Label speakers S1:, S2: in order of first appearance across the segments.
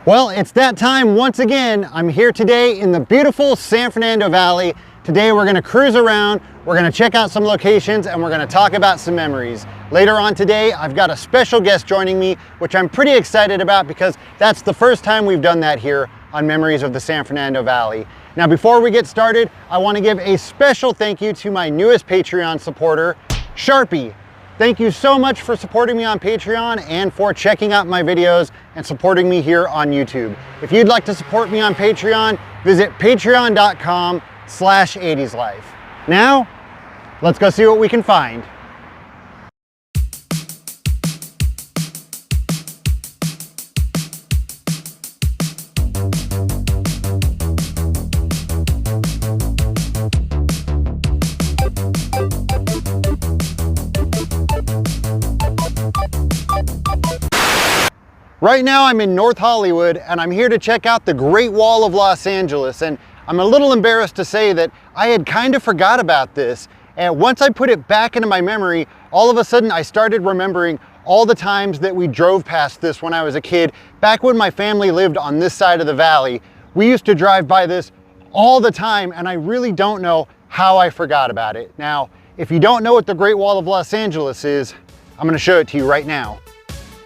S1: Well, it's that time once again. I'm here today in the beautiful San Fernando Valley. Today we're gonna cruise around, we're gonna check out some locations, and we're gonna talk about some memories. Later on today, I've got a special guest joining me, which I'm pretty excited about because that's the first time we've done that here on Memories of the San Fernando Valley. Now, before we get started, I wanna give a special thank you to my newest Patreon supporter, Sharpie. Thank you so much for supporting me on Patreon and for checking out my videos and supporting me here on YouTube. If you'd like to support me on Patreon, visit patreon.com/80slife. Now, let's go see what we can find. Right now I'm in North Hollywood and I'm here to check out the Great Wall of Los Angeles, and I'm a little embarrassed to say that I had kind of forgot about this, and once I put it back into my memory, all of a sudden I started remembering all the times that we drove past this when I was a kid. Back when my family lived on this side of the valley, we used to drive by this all the time, and I really don't know how I forgot about it. Now, if you don't know what the Great Wall of Los Angeles is, I'm going to show it to you right now.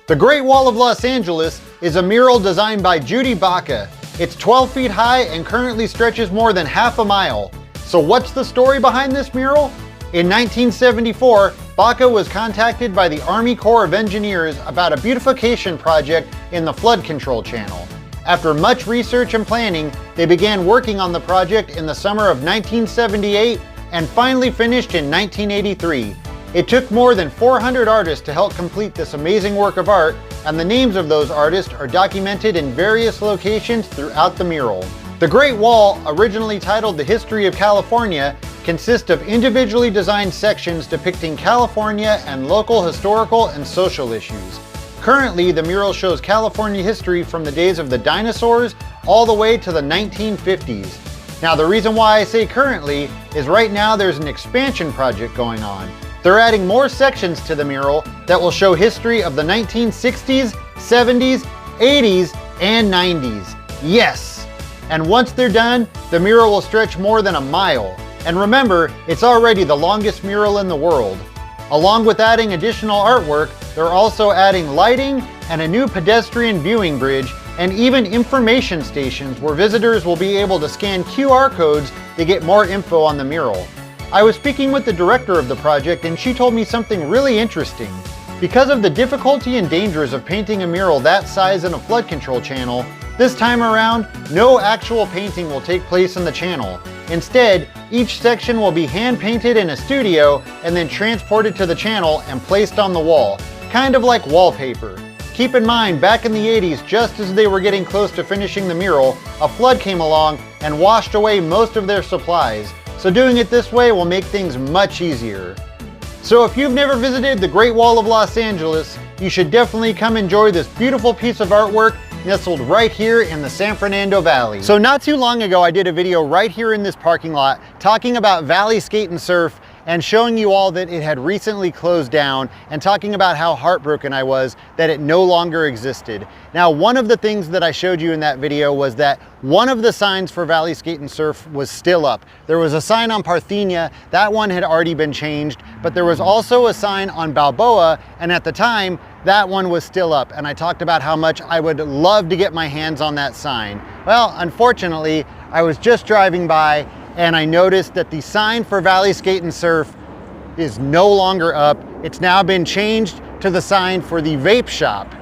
S1: The Great Wall of Los Angeles is a mural designed by Judy Baca. It's 12 feet high and currently stretches more than half a mile. So what's the story behind this mural? In 1974, Baca was contacted by the Army Corps of Engineers about a beautification project in the flood control channel. After much research and planning, they began working on the project in the summer of 1978 and finally finished in 1983. It took more than 400 artists to help complete this amazing work of art, and the names of those artists are documented in various locations throughout the mural. The Great Wall, originally titled The History of California, consists of individually designed sections depicting California and local historical and social issues. Currently, the mural shows California history from the days of the dinosaurs all the way to the 1950s. Now, the reason why I say currently is right now there's an expansion project going on. They're adding more sections to the mural that will show history of the 1960s, 70s, 80s, and 90s. Yes! And once they're done, the mural will stretch more than a mile. And remember, it's already the longest mural in the world. Along with adding additional artwork, they're also adding lighting and a new pedestrian viewing bridge and even information stations where visitors will be able to scan QR codes to get more info on the mural. I was speaking with the director of the project and she told me something really interesting. Because of the difficulty and dangers of painting a mural that size in a flood control channel, this time around, no actual painting will take place in the channel. Instead, each section will be hand painted in a studio and then transported to the channel and placed on the wall, kind of like wallpaper. Keep in mind, back in the 80s, just as they were getting close to finishing the mural, a flood came along and washed away most of their supplies. So doing it this way will make things much easier. So if you've never visited the Great Wall of Los Angeles, you should definitely come enjoy this beautiful piece of artwork nestled right here in the San Fernando Valley. So not too long ago, I did a video right here in this parking lot talking about Valley Skate and Surf and showing you all that it had recently closed down and talking about how heartbroken I was that it no longer existed. Now, one of the things that I showed you in that video was that one of the signs for Valley Skate and Surf was still up. There was a sign on Parthenia, that one had already been changed, but there was also a sign on Balboa, and at the time, that one was still up, and I talked about how much I would love to get my hands on that sign. Well, unfortunately, I was just driving by and I noticed that the sign for Valley Skate and Surf is no longer up. It's now been changed to the sign for the vape shop.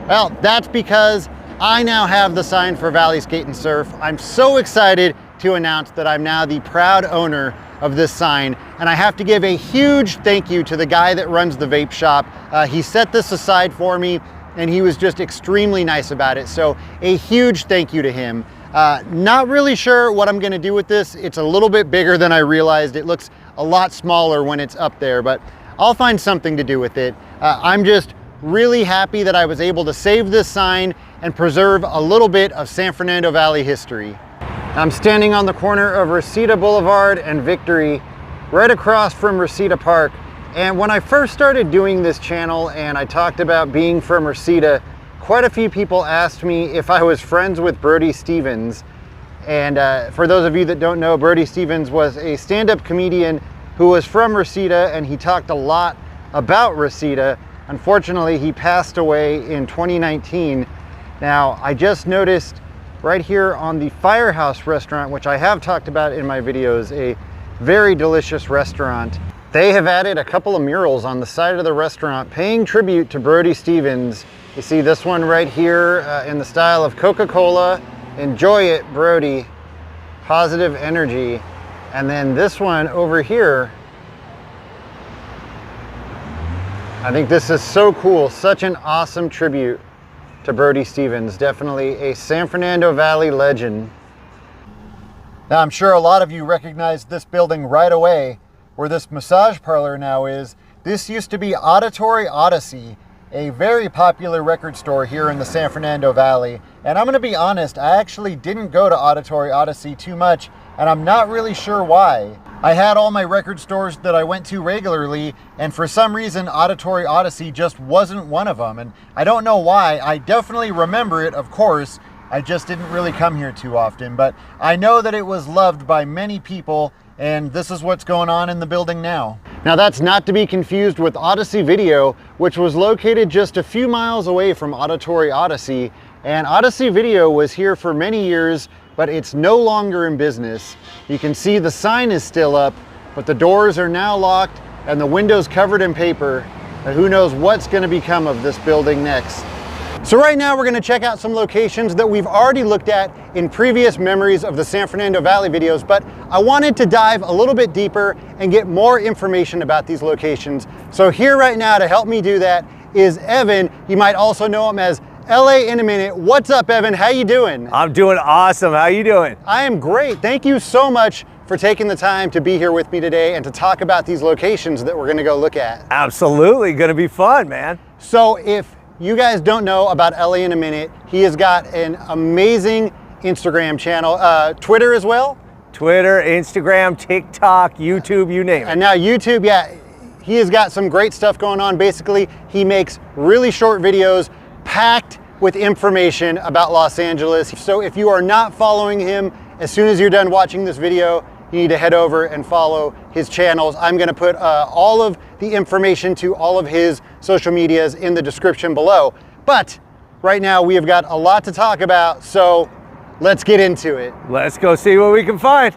S1: Well, that's because I now have the sign for Valley Skate and Surf. I'm so excited to announce that I'm now the proud owner of this sign, and I have to give a huge thank you to the guy that runs the vape shop. He set this aside for me and he was just extremely nice about it. So a huge thank you to him. Not really sure what I'm gonna do with this. It's a little bit bigger than I realized. It looks a lot smaller when it's up there, but I'll find something to do with it. I'm just really happy that I was able to save this sign and preserve a little bit of San Fernando Valley history. I'm standing on the corner of Reseda Boulevard and Victory, right across from Reseda Park. And when I first started doing this channel and I talked about being from Reseda, quite a few people asked me if I was friends with Brody Stevens. And for those of you that don't know, Brody Stevens was a stand-up comedian who was from Reseda, and he talked a lot about Reseda. Unfortunately, he passed away in 2019. Now, I just noticed right here on the Firehouse restaurant, which I have talked about in my videos, a very delicious restaurant. They have added a couple of murals on the side of the restaurant paying tribute to Brody Stevens. You see this one right here in the style of Coca-Cola. Enjoy it, Brody. Positive energy. And then this one over here, I think this is so cool. Such an awesome tribute to Brody Stevens. Definitely a San Fernando Valley legend. Now, I'm sure a lot of you recognize this building right away, where this massage parlor now is. This used to be Auditory Odyssey, a very popular record store here in the San Fernando Valley. And I'm gonna be honest, I actually didn't go to Auditory Odyssey too much, and I'm not really sure why. I had all my record stores that I went to regularly, and for some reason Auditory Odyssey just wasn't one of them. And I don't know why. I definitely remember it, of course. I just didn't really come here too often, but I know that it was loved by many people, and this is what's going on in the building now. Now, that's not to be confused with Odyssey Video, which was located just a few miles away from Auditory Odyssey. And Odyssey Video was here for many years, but it's no longer in business. You can see the sign is still up, but the doors are now locked and the windows covered in paper. And who knows what's going to become of this building next. So right now we're going to check out some locations that we've already looked at in previous Memories of the San Fernando Valley videos, but I wanted to dive a little bit deeper and get more information about these locations. So here right now to help me do that is Evan. You might also know him as LA in a Minute. What's up, Evan? How you doing?
S2: I'm doing awesome. How you doing?
S1: I am great. Thank you so much for taking the time to be here with me today and to talk about these locations that we're going to go look at.
S2: Absolutely. Going to be fun, man.
S1: So if you guys don't know about LA in a Minute, he has got an amazing Instagram channel, Twitter as well?
S2: Twitter, Instagram, TikTok, YouTube, you name it.
S1: And now YouTube, yeah, he has got some great stuff going on. Basically, he makes really short videos packed with information about Los Angeles. So if you are not following him, as soon as you're done watching this video, you need to head over and follow his channels. I'm gonna put all of the information to all of his social medias in the description below. But right now we have got a lot to talk about, so let's get into it.
S2: Let's go see what we can find.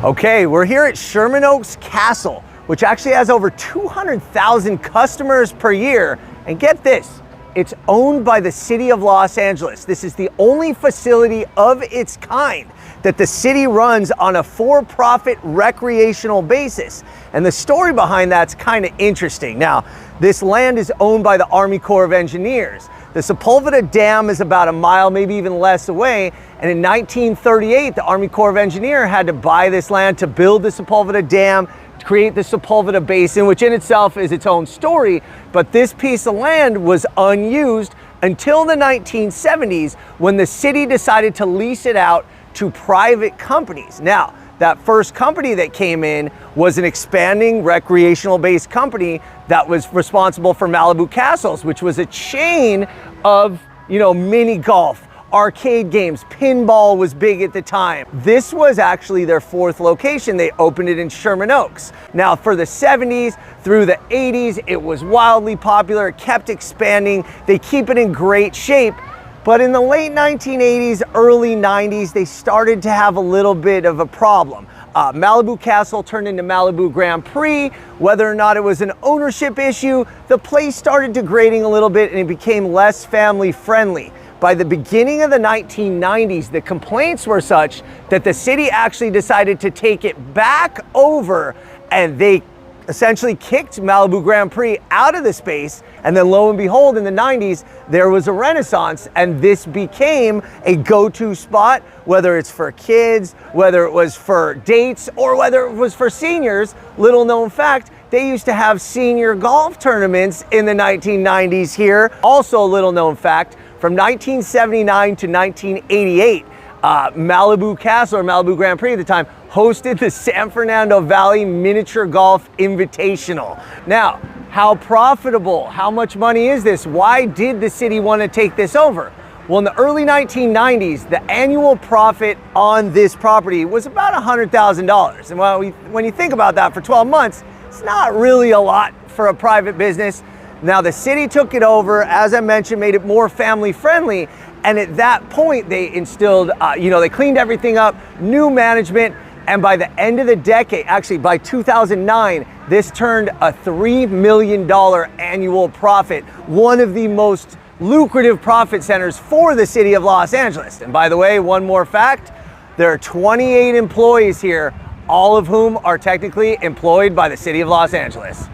S2: Okay, we're here at Sherman Oaks Castle, which actually has over 200,000 customers per year. And get this, it's owned by the city of Los Angeles. This is the only facility of its kind that the city runs on a for-profit recreational basis. And the story behind that's kind of interesting. Now, this land is owned by the Army Corps of Engineers. The Sepulveda Dam is about a mile, maybe even less away. And in 1938, the Army Corps of Engineers had to buy this land to build the Sepulveda Dam, to create the Sepulveda Basin, which in itself is its own story. But this piece of land was unused until the 1970s, when the city decided to lease it out to private companies. Now, that first company that came in was an expanding recreational-based company that was responsible for Malibu Castles, which was a chain of, mini golf, arcade games. Pinball was big at the time. This was actually their fourth location. They opened it in Sherman Oaks. Now, for the 70s through the 80s, it was wildly popular. It kept expanding. They keep it in great shape. But in the late 1980s, early 90s, they started to have a little bit of a problem. Malibu Castle turned into Malibu Grand Prix. Whether or not it was an ownership issue, the place started degrading a little bit and it became less family friendly. By the beginning of the 1990s, the complaints were such that the city actually decided to take it back over, and they essentially kicked Malibu Grand Prix out of the space. And then lo and behold, in the 90s, there was a renaissance, and this became a go-to spot, whether it's for kids, whether it was for dates, or whether it was for seniors. Little known fact, they used to have senior golf tournaments in the 1990s here. Also a little known fact, from 1979 to 1988, Malibu Castle, or Malibu Grand Prix at the time, hosted the San Fernando Valley Miniature Golf Invitational. Now, How profitable? How much money is this? Why did the city want to take this over? Well, in the early 1990s, the annual profit on this property was about $100,000. And when you think about that for 12 months, it's not really a lot for a private business. Now, the city took it over, as I mentioned, made it more family friendly. And at that point, they instilled, they cleaned everything up, new management. And by the end of the decade, actually by 2009, this turned a $3 million annual profit, one of the most lucrative profit centers for the city of Los Angeles. And by the way, one more fact, there are 28 employees here, all of whom are technically employed by the city of Los Angeles.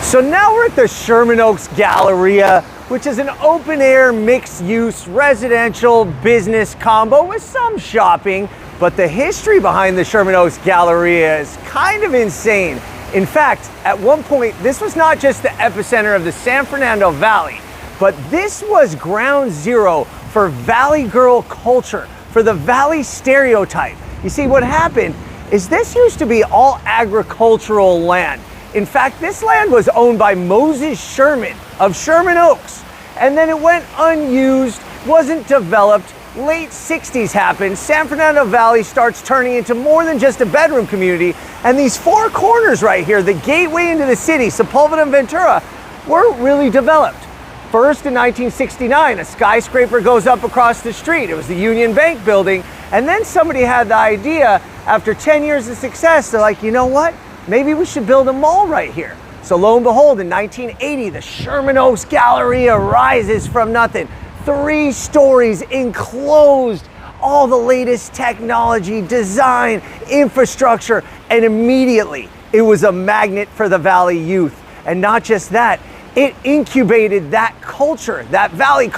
S2: So now we're at the Sherman Oaks Galleria, which is an open-air, mixed-use, residential business combo with some shopping. But the history behind the Sherman Oaks Galleria is kind of insane. In fact, at one point, this was not just the epicenter of the San Fernando Valley, but this was ground zero for Valley girl culture, for the Valley stereotype. You see, what happened is this used to be all agricultural land. In fact, this land was owned by Moses Sherman of Sherman Oaks, and then it went unused, wasn't developed. Late 60s happened, San Fernando Valley starts turning into more than just a bedroom community, and these four corners right here, the gateway into the city, Sepulveda and Ventura, were really developed. First in 1969, a skyscraper goes up across the street. It was the Union Bank building, and then somebody had the idea, after 10 years of success, they're like, you know what? Maybe we should build a mall right here. So lo and behold, in 1980, the Sherman Oaks Galleria rises from nothing. 3 stories, enclosed, all the latest technology, design, infrastructure, and immediately it was a magnet for the Valley youth. And not just that, it incubated that culture, that Valley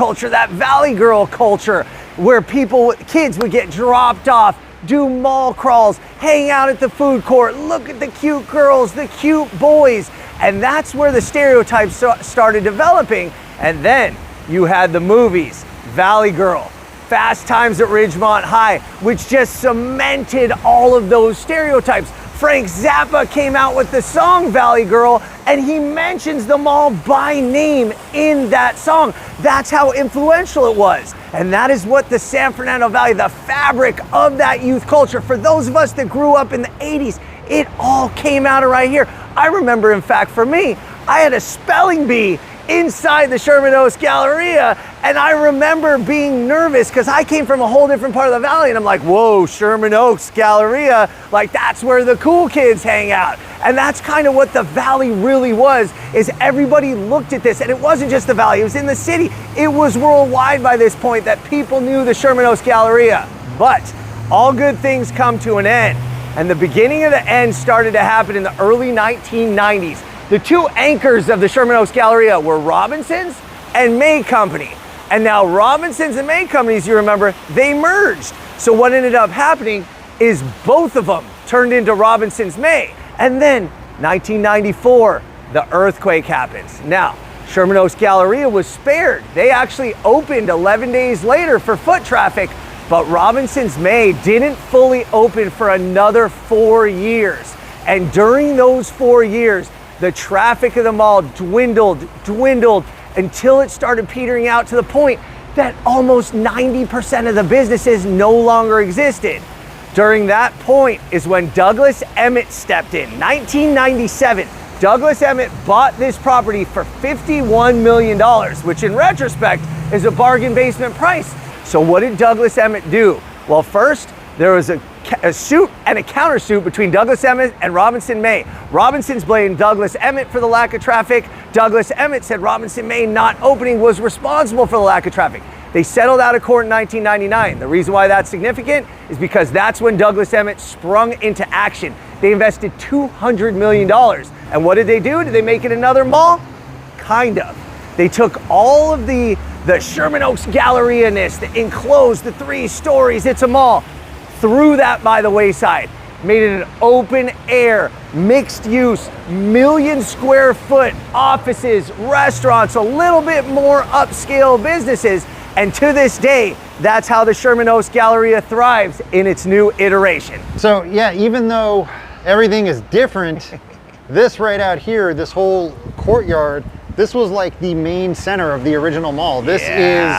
S2: girl culture, where kids would get dropped off, do mall crawls, hang out at the food court, look at the cute girls, the cute boys. And that's where the stereotypes started developing. And then you had the movies, Valley Girl, Fast Times at Ridgemont High, which just cemented all of those stereotypes. Frank Zappa came out with the song Valley Girl, and he mentions the mall by name in that song. That's how influential it was. And that is what the San Fernando Valley, the fabric of that youth culture, for those of us that grew up in the 80s, it all came out of right here. I remember, in fact, for me, I had a spelling bee inside the Sherman Oaks Galleria, and I remember being nervous because I came from a whole different part of the valley, and I'm like, whoa, Sherman Oaks Galleria, like that's where the cool kids hang out. And that's kind of what the valley really was, is everybody looked at this, and it wasn't just the valley, it was in the city. It was worldwide by this point that people knew the Sherman Oaks Galleria. But all good things come to an end, and the beginning of the end started to happen in the early 1990s. The 2 anchors of the Sherman Oaks Galleria were Robinson's and May Company. And now Robinson's and May Companies, you remember, they merged. So what ended up happening is both of them turned into Robinson's May. And then 1994, the earthquake happens. Now, Sherman Oaks Galleria was spared. They actually opened 11 days later for foot traffic, but Robinson's May didn't fully open for another 4 years. And during those 4 years, the traffic of the mall dwindled until it started petering out to the point that almost 90% of the businesses no longer existed. During that point is when Douglas Emmett stepped in. 1997, Douglas Emmett bought this property for $51 million, which in retrospect is a bargain basement price. So what did Douglas Emmett do? Well, first, there was a suit and a countersuit between Douglas Emmett and Robinson May. Robinson's blamed Douglas Emmett for the lack of traffic. Douglas Emmett said Robinson May not opening was responsible for the lack of traffic. They settled out of court in 1999. The reason why that's significant is because that's when Douglas Emmett sprung into action. They invested $200 million. And what did they do? Did they make it another mall? Kind of. They took all of the Sherman Oaks Galleria-ness, the enclosed, the 3 stories, it's a mall, threw that by the wayside, made it an open air, mixed use, 1,000,000 square foot offices, restaurants, a little bit more upscale businesses. And to this day, that's how the Sherman Oaks Galleria thrives in its new iteration.
S1: So yeah, even though everything is different, this right out here, this whole courtyard, this was like the main center of the original mall. This is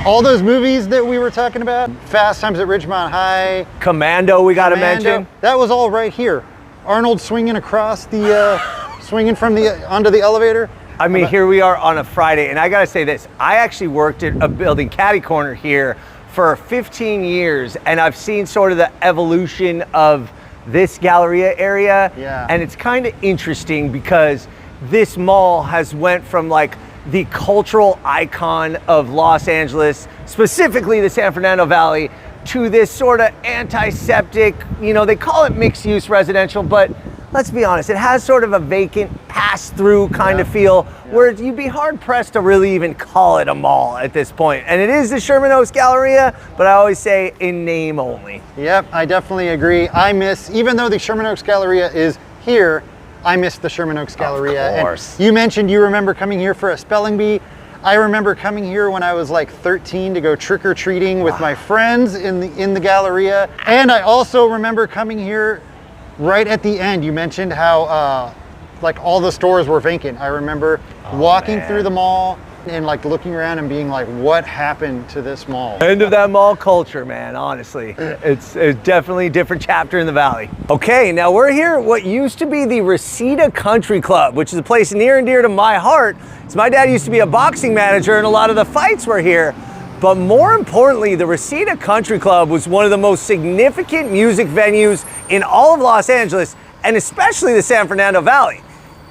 S1: all those movies that we were talking about, Fast Times at Ridgemont High.
S2: Commando, we gotta mention.
S1: That was all right here. Arnold swinging across the, swinging from onto the elevator.
S2: I mean, here we are on a Friday, and I gotta say this, I actually worked at a building catty corner here for 15 years, and I've seen sort of the evolution of this Galleria area.
S1: Yeah.
S2: And it's kind of interesting because this mall has went from like the cultural icon of Los Angeles, specifically the San Fernando Valley, to this sort of antiseptic, you know, they call it mixed use residential, but let's be honest, it has sort of a vacant pass-through kind of feel where you'd be hard-pressed to really even call it a mall at this point. And it is the Sherman Oaks Galleria, but I always say in name only.
S1: Yep, I definitely agree. I miss, even though the Sherman Oaks Galleria is here, I miss the Sherman Oaks Galleria.
S2: Of course.
S1: And you mentioned you remember coming here for a spelling bee. I remember coming here when I was like 13 to go trick-or-treating with my friends in the Galleria. And I also remember coming here right at the end. You mentioned how like all the stores were vacant. I remember walking through the mall and like looking around and being like, what happened to this mall?
S2: End of that mall culture, man, honestly. It's definitely a different chapter in the valley. Okay, now we're here at what used to be the Reseda Country Club, which is a place near and dear to my heart. So my dad used to be a boxing manager and a lot of the fights were here. But more importantly, the Reseda Country Club was one of the most significant music venues in all of Los Angeles, and especially the San Fernando Valley.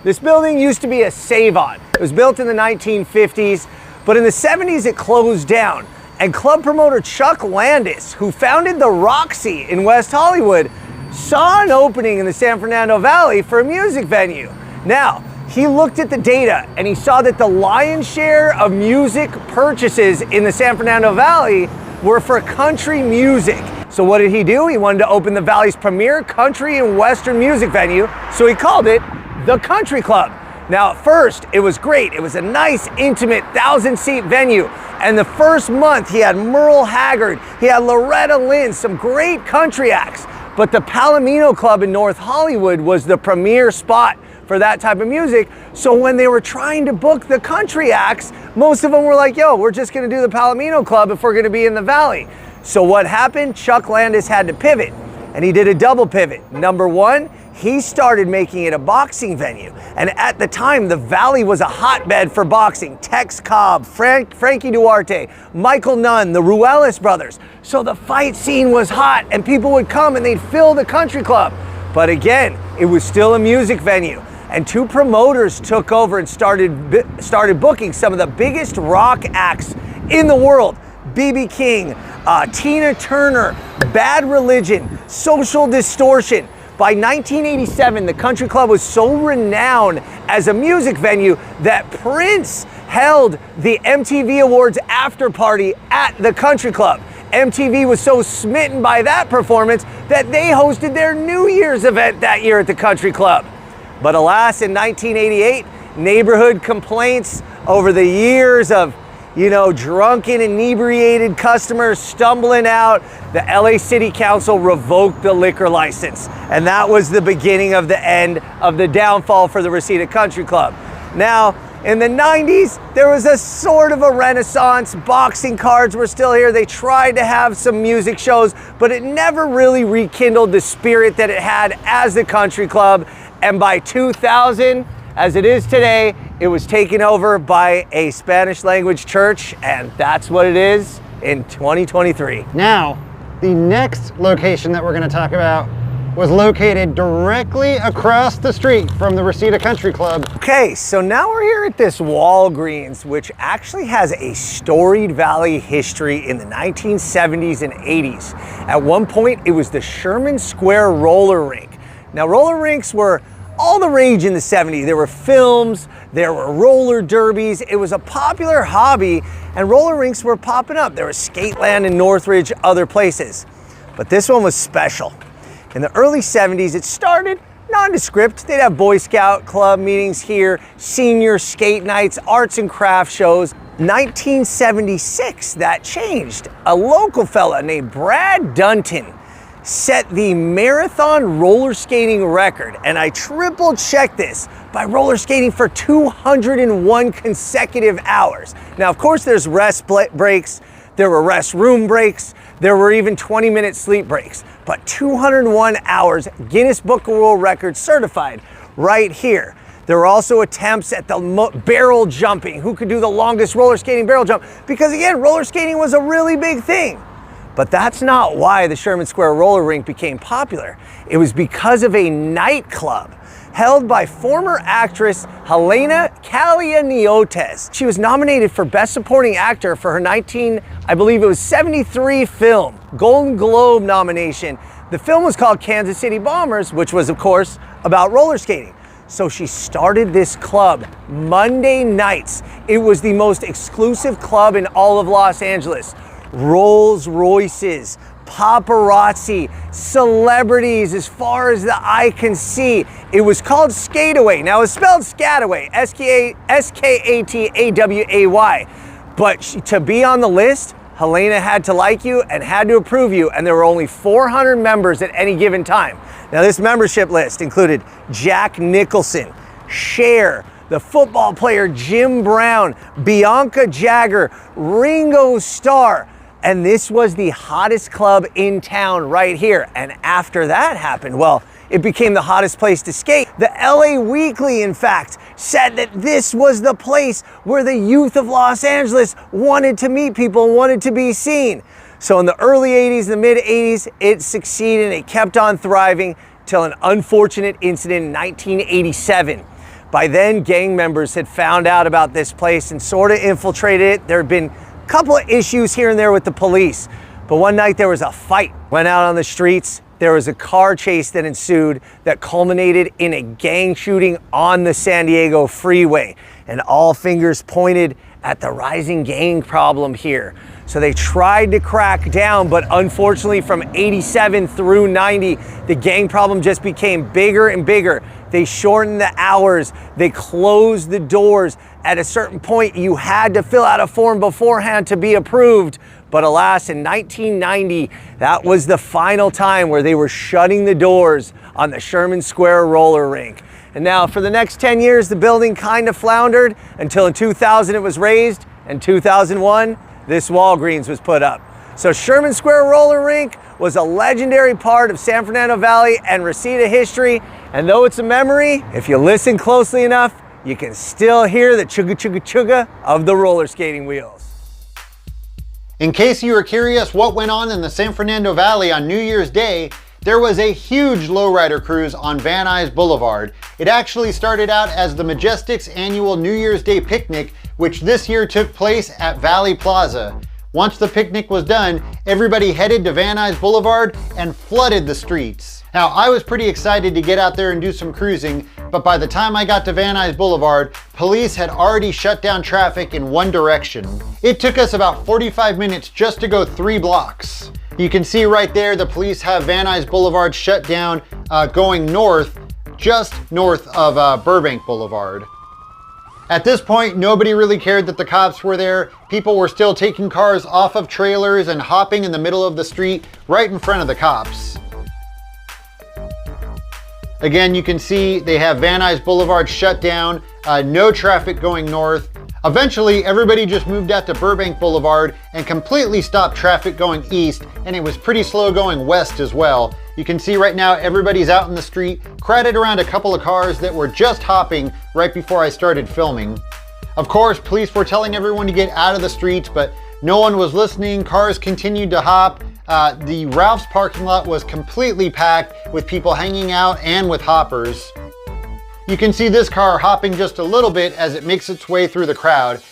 S2: This building used to be a save-on. It was built in the 1950s, but in the 70s it closed down. And club promoter Chuck Landis, who founded the Roxy in West Hollywood, saw an opening in the San Fernando Valley for a music venue. Now, he looked at the data and he saw that the lion's share of music purchases in the San Fernando Valley were for country music. So what did he do? He wanted to open the Valley's premier country and western music venue, so he called it the Country Club. Now at first, it was great. It was a nice, intimate, 1,000-seat venue. And the first month, he had Merle Haggard, he had Loretta Lynn, some great country acts. But the Palomino Club in North Hollywood was the premier spot for that type of music. So when they were trying to book the country acts, most of them were like, yo, we're just gonna do the Palomino Club if we're gonna be in the Valley. So what happened? Chuck Landis had to pivot, and he did a double pivot. Number one, he started making it a boxing venue. And at the time, the Valley was a hotbed for boxing. Tex Cobb, Frankie Duarte, Michael Nunn, the Ruelas brothers. So the fight scene was hot and people would come and they'd fill the country club. But again, it was still a music venue. And two promoters took over and started booking some of the biggest rock acts in the world. B.B. King, Tina Turner, Bad Religion, Social Distortion. By 1987, the Country Club was so renowned as a music venue that Prince held the MTV Awards after party at the Country Club. MTV was so smitten by that performance that they hosted their New Year's event that year at the Country Club. But alas, in 1988, neighborhood complaints over the years of drunken, inebriated customers stumbling out, the LA City Council revoked the liquor license. And that was the beginning of the end of the downfall for the Reseda Country Club. Now, in the 90s, there was a sort of a renaissance. Boxing cards were still here. They tried to have some music shows, but it never really rekindled the spirit that it had as the Country Club. And by 2000, as it is today, it was taken over by a Spanish language church, and that's what it is in 2023.
S1: Now, the next location that we're going to talk about was located directly across the street from the Reseda Country Club.
S2: Okay, so now we're here at this Walgreens, which actually has a storied Valley history in the 1970s and 80s. At one point, it was the Sherman Square roller rink. Now, roller rinks were all the rage in the 70s. There were films, there were roller derbies. It was a popular hobby, and roller rinks were popping up. There was Skateland in Northridge, other places. But this one was special. In the early 70s, it started nondescript. They'd have Boy Scout club meetings here, senior skate nights, arts and craft shows. 1976, that changed. A local fella named Brad Dunton set the marathon roller skating record, and I triple checked this, by roller skating for 201 consecutive hours. Now, of course, there's rest breaks, there were restroom breaks, there were even 20-minute sleep breaks, but 201 hours, Guinness Book of World Records certified right here. There were also attempts at the barrel jumping, who could do the longest roller skating barrel jump, because again, roller skating was a really big thing. But that's not why the Sherman Square roller rink became popular. It was because of a nightclub held by former actress Helena Kalia. She was nominated for Best Supporting Actor for her 1973 film, Golden Globe nomination. The film was called Kansas City Bombers, which was, of course, about roller skating. So she started this club Monday nights. It was the most exclusive club in all of Los Angeles. Rolls Royces, paparazzi, celebrities as far as the eye can see. It was called Skateaway. Now it's spelled Skataway, S-K-A-T-A-W-A-Y. But to be on the list, Helena had to like you and had to approve you, and there were only 400 members at any given time. Now this membership list included Jack Nicholson, Cher, the football player Jim Brown, Bianca Jagger, Ringo Starr, and this was the hottest club in town right here. And after that happened, well, it became the hottest place to skate. The LA Weekly, in fact, said that this was the place where the youth of Los Angeles wanted to meet people and wanted to be seen. So in the early 80s, the mid 80s, it succeeded. It kept on thriving till an unfortunate incident in 1987. By then, gang members had found out about this place and sort of infiltrated it. There had been a couple of issues here and there with the police, but one night there was a fight. Went out on the streets. There was a car chase that ensued that culminated in a gang shooting on the San Diego freeway, and all fingers pointed at the rising gang problem here. So they tried to crack down, but unfortunately from 87 through 90, the gang problem just became bigger and bigger. They shortened the hours, they closed the doors. At a certain point, you had to fill out a form beforehand to be approved. But alas, in 1990, that was the final time where they were shutting the doors on the Sherman Square roller rink. And now for the next 10 years, the building kind of floundered until in 2000 it was raised, and 2001, this Walgreens was put up. So Sherman Square roller rink was a legendary part of San Fernando Valley and Reseda history. And though it's a memory, if you listen closely enough, you can still hear the chugga chugga chugga of the roller skating wheels.
S1: In case you were curious what went on in the San Fernando Valley on New Year's Day, there was a huge lowrider cruise on Van Nuys Boulevard. It actually started out as the Majestic's annual New Year's Day picnic, which this year took place at Valley Plaza. Once the picnic was done, everybody headed to Van Nuys Boulevard and flooded the streets. Now, I was pretty excited to get out there and do some cruising, but by the time I got to Van Nuys Boulevard, police had already shut down traffic in one direction. It took us about 45 minutes just to go 3 blocks. You can see right there, the police have Van Nuys Boulevard shut down going north, just north of Burbank Boulevard. At this point, nobody really cared that the cops were there. People were still taking cars off of trailers and hopping in the middle of the street right in front of the cops. Again, you can see they have Van Nuys Boulevard shut down, no traffic going north. Eventually, everybody just moved out to Burbank Boulevard and completely stopped traffic going east, and it was pretty slow going west as well. You can see right now everybody's out in the street, crowded around a couple of cars that were just hopping right before I started filming. Of course, police were telling everyone to get out of the streets, but no one was listening. Cars continued to hop. The Ralph's parking lot was completely packed with people hanging out and with hoppers. You can see this car hopping just a little bit as it makes its way through the crowd.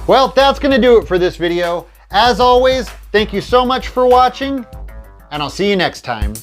S1: Well, that's gonna do it for this video. As always, thank you so much for watching, and I'll see you next time.